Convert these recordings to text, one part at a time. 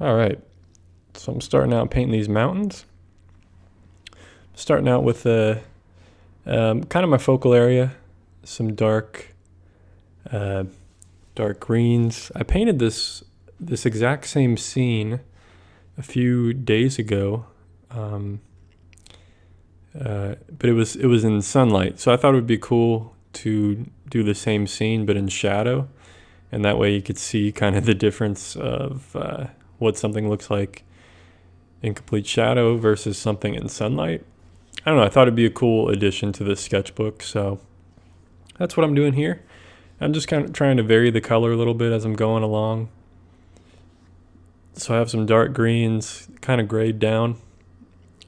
All right, so I'm starting out painting these mountains. Starting out with kind of my focal area, some uh, dark greens. I painted this exact same scene a few days ago, but it was in sunlight. So I thought it would be cool to do the same scene but in shadow, and that way you could see kind of the difference of what something looks like in complete shadow versus something in sunlight. I don't know, I thought it'd be a cool addition to this sketchbook, so that's what I'm doing here. I'm just kind of trying to vary the color a little bit as I'm going along. So I have some dark greens kind of grayed down,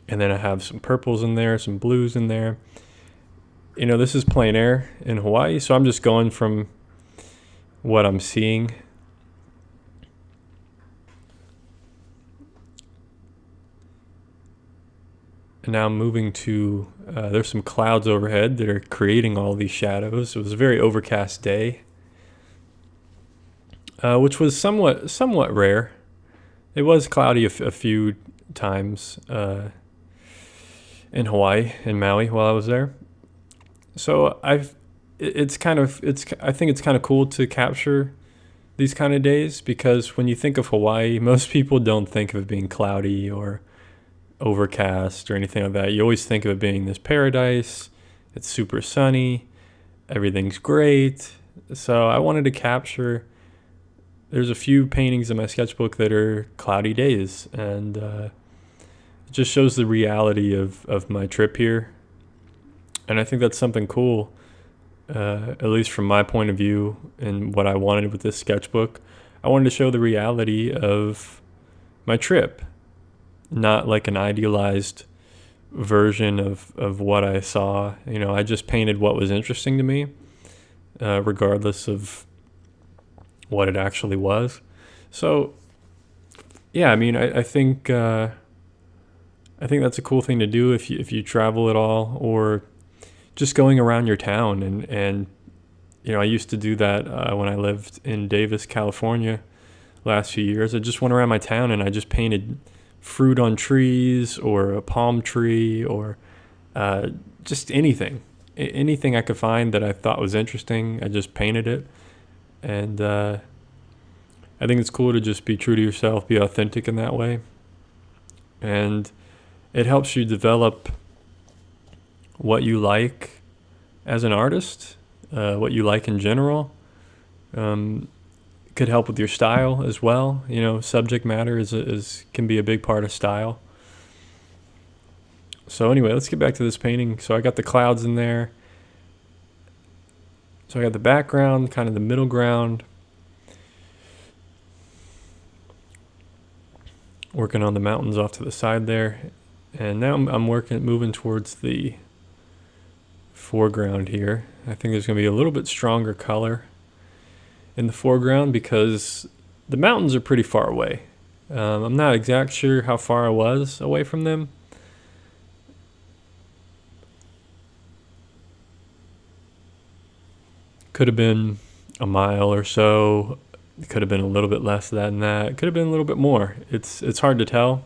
and then I have some purples in there, some blues in there. You know, this is plein air in Hawaii, so I'm just going from what I'm seeing. And now I'm moving to, there's some clouds overhead that are creating all these shadows. It was a very overcast day, which was somewhat rare. It was cloudy a few times in Hawaii, in Maui, while I was there. So I think it's kind of cool to capture these kind of days, because when you think of Hawaii, most people don't think of it being cloudy or overcast or anything like that. You always think of it being this paradise. It's super sunny, everything's great. So I wanted to capture, there's a few paintings in my sketchbook that are cloudy days, and it just shows the reality of my trip here. And I think that's something cool, at least from my point of view and what I wanted with this sketchbook. I wanted to show the reality of my trip, not like an idealized version of what I saw. You know, I just painted what was interesting to me, regardless of what it actually was. So, yeah, I mean, I think that's a cool thing to do if you travel at all, or just going around your town. And you know, I used to do that when I lived in Davis, California, last few years. I just went around my town and I just painted fruit on trees, or a palm tree, or just anything I could find that I thought was interesting. I just painted it. And I think it's cool to just be true to yourself, be authentic in that way. And it helps you develop what you like as an artist, what you like in general. Could help with your style as well. You know, subject matter can be a big part of style. So anyway, let's get back to this painting. So I got the clouds in there. So I got the background, kind of the middle ground. Working on the mountains off to the side there. And now I'm moving towards the foreground here. I think there's going to be a little bit stronger color in the foreground because the mountains are pretty far away. I'm not exactly sure how far I was away from them. Could have been a mile or so. It could have been a little bit less than that. It could have been a little bit more. It's hard to tell.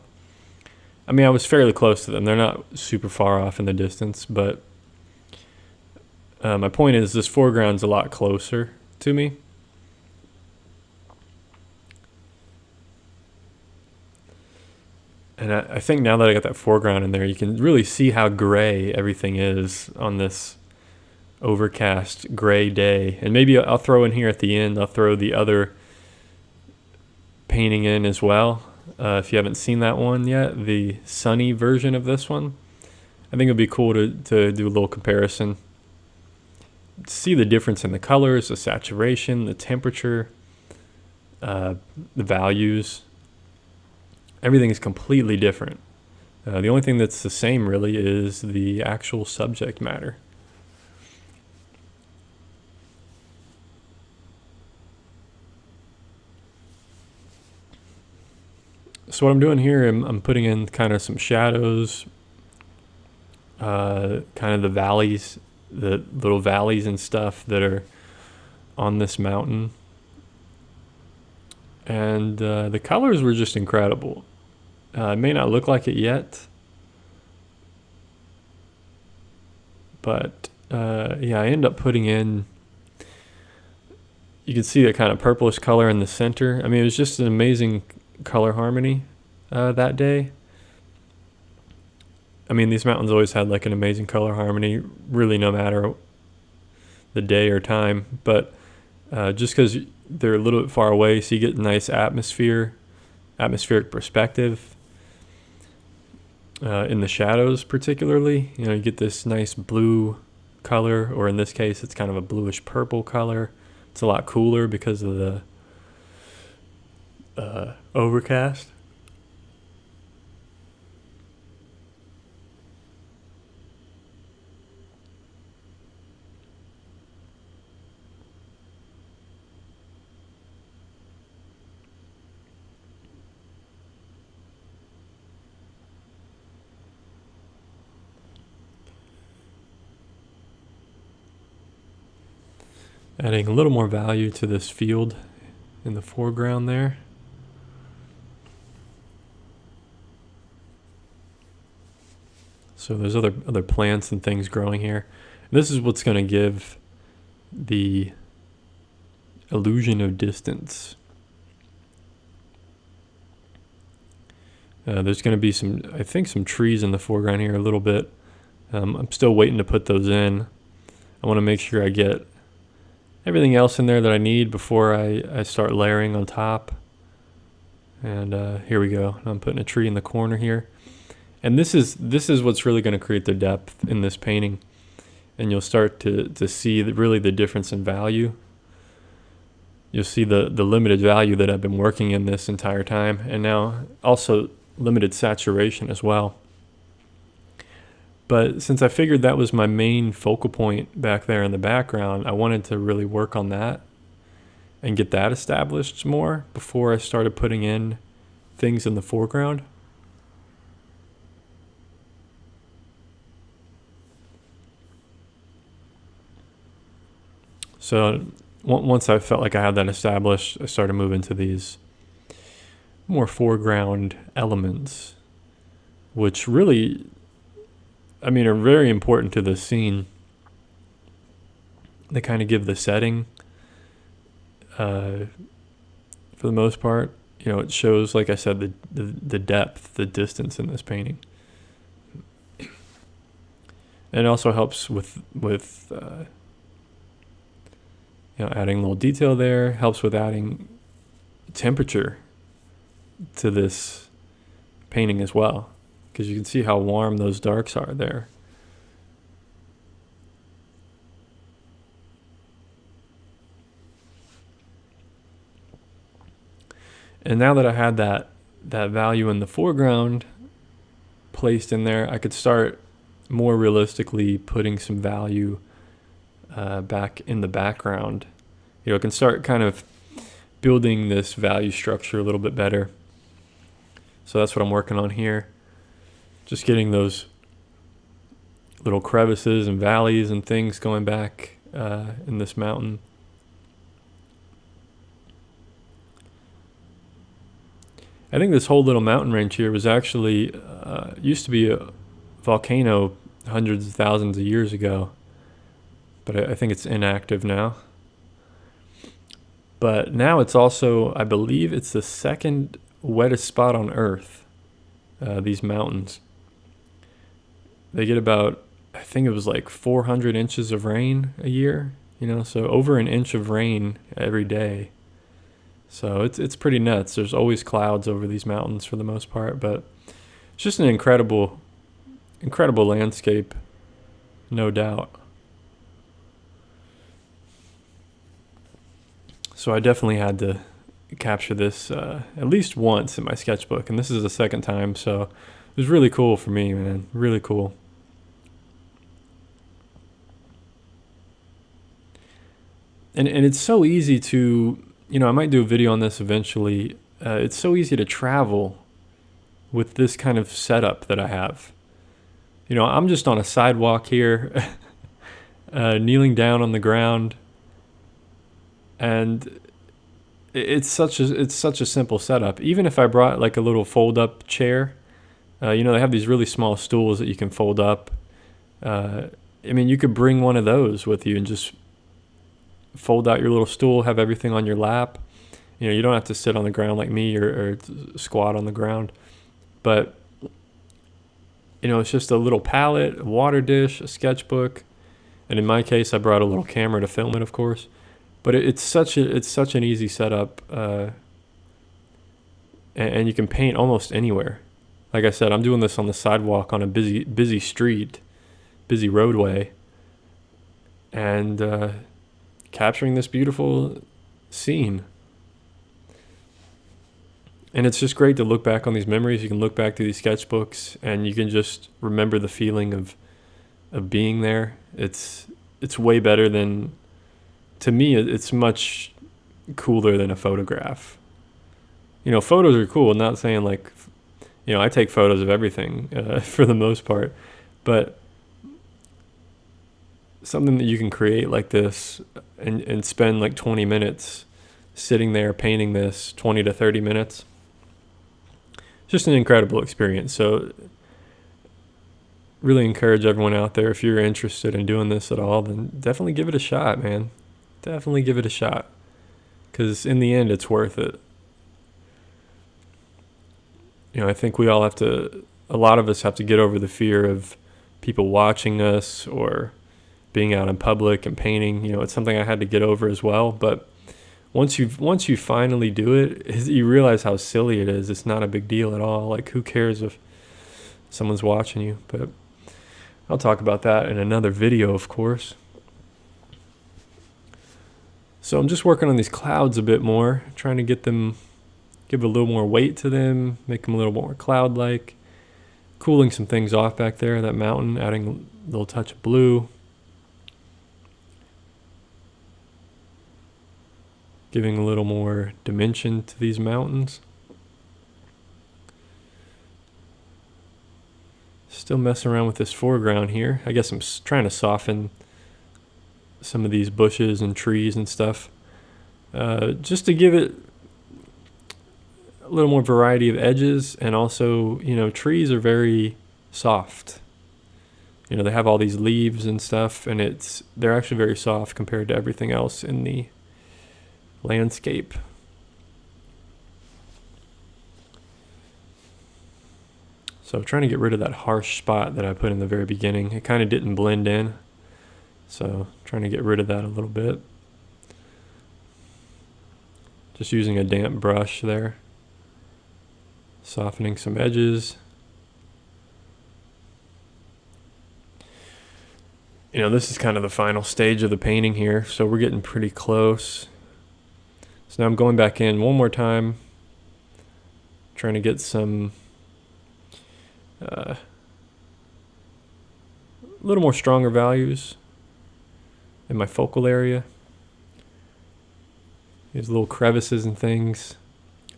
I mean, I was fairly close to them. They're not super far off in the distance, but my point is this foreground's a lot closer to me. And I think now that I got that foreground in there, you can really see how gray everything is on this overcast gray day. And maybe I'll throw in here at the end, I'll throw the other painting in as well. If you haven't seen that one yet, the sunny version of this one, I think it'd be cool to do a little comparison. See the difference in the colors, the saturation, the temperature, the values. Everything is completely different. The only thing that's the same really is the actual subject matter. So what I'm doing here, I'm putting in kind of some shadows, kind of the valleys, the little valleys and stuff that are on this mountain. And the colors were just incredible. It may not look like it yet, but yeah, I end up putting in, you can see a kind of purplish color in the center. I mean, it was just an amazing color harmony that day. I mean, these mountains always had like an amazing color harmony, really no matter the day or time, but just because they're a little bit far away, so you get nice atmospheric perspective in the shadows particularly. You know, you get this nice blue color, or in this case, it's kind of a bluish purple color. It's a lot cooler because of the overcast. Adding a little more value to this field in the foreground there. So there's other plants and things growing here. This is what's going to give the illusion of distance. There's going to be I think some trees in the foreground here a little bit. I'm still waiting to put those in. I want to make sure I get everything else in there that I need before I start layering on top. And here we go. I'm putting a tree in the corner here. And this is what's really going to create the depth in this painting. And you'll start to see really the difference in value. You'll see the limited value that I've been working in this entire time. And now also limited saturation as well. But since I figured that was my main focal point back there in the background, I wanted to really work on that and get that established more before I started putting in things in the foreground. So once I felt like I had that established, I started moving to these more foreground elements, which really, I mean, are very important to the scene. They kind of give the setting for the most part. You know, it shows, like I said, the depth, the distance in this painting. And it also helps with you know, adding a little detail there. Helps with adding temperature to this painting as well, because you can see how warm those darks are there. And now that I had that value in the foreground placed in there, I could start more realistically putting some value back in the background. You know, I can start kind of building this value structure a little bit better. So that's what I'm working on here. Just getting those little crevices and valleys and things going back in this mountain. I think this whole little mountain range here was actually, used to be a volcano hundreds of thousands of years ago. But I think it's inactive now. But now it's also, I believe it's the second wettest spot on Earth, these mountains. They get about, I think it was like 400 inches of rain a year, you know, so over an inch of rain every day. So it's pretty nuts. There's always clouds over these mountains for the most part, but it's just an incredible landscape, no doubt. So I definitely had to capture this at least once in my sketchbook, and this is the second time, so it was really cool for me, man. Really cool. And it's so easy to, you know, I might do a video on this eventually. It's so easy to travel with this kind of setup that I have. You know, I'm just on a sidewalk here, kneeling down on the ground, and it's such a simple setup. Even if I brought like a little fold up chair, they have these really small stools that you can fold up. I mean, you could bring one of those with you and just fold out your little stool, have everything on your lap. You don't have to sit on the ground like me or squat on the ground. But, it's just a little palette, a water dish, a sketchbook. And in my case, I brought a little camera to film it, of course. But it's such an easy setup. And you can paint almost anywhere. Like I said, I'm doing this on the sidewalk on a busy street, busy roadway. And capturing this beautiful scene. And it's just great to look back on these memories. You can look back to these sketchbooks and you can just remember the feeling of being there. It's way better than, to me, it's much cooler than a photograph. Photos are cool. I'm not saying like, I take photos of everything for the most part, but something that you can create like this and spend like 20 minutes sitting there painting this, 20 to 30 minutes. Just an incredible experience. So really encourage everyone out there, if you're interested in doing this at all, then definitely give it a shot, man. Definitely give it a shot. Because in the end, it's worth it. I think we all a lot of us have to get over the fear of people watching us or being out in public and painting. It's something I had to get over as well. But once you finally do it, you realize how silly it is. It's not a big deal at all. Like, who cares if someone's watching you? But I'll talk about that in another video, of course. So I'm just working on these clouds a bit more, trying to give a little more weight to them, make them a little more cloud-like, cooling some things off back there, that mountain, adding a little touch of blue. Giving a little more dimension to these mountains. Still messing around with this foreground here. I guess I'm trying to soften some of these bushes and trees and stuff. Just to give it a little more variety of edges. And also, trees are very soft. They have all these leaves and stuff, and they're actually very soft compared to everything else in the landscape. So trying to get rid of that harsh spot that I put in the very beginning. It kind of didn't blend in. So trying to get rid of that a little bit. Just using a damp brush there. Softening some edges. This is kind of the final stage of the painting here. So we're getting pretty close. So now I'm going back in one more time, trying to get some a little more stronger values in my focal area. These little crevices and things.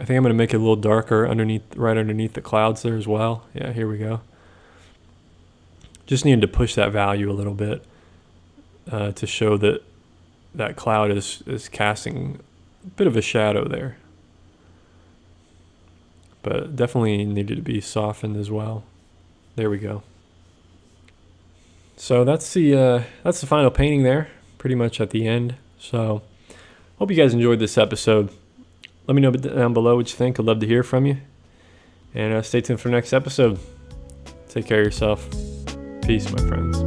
I think I'm going to make it a little darker right underneath the clouds there as well. Yeah, here we go. Just needed to push that value a little bit to show that cloud is casting a bit of a shadow there, but definitely needed to be softened as well. There we go. So that's the final painting there, pretty much at the end. So hope you guys enjoyed this episode. Let me know down below what you think. I'd love to hear from you, and stay tuned for the next episode. Take care of yourself. Peace, my friends.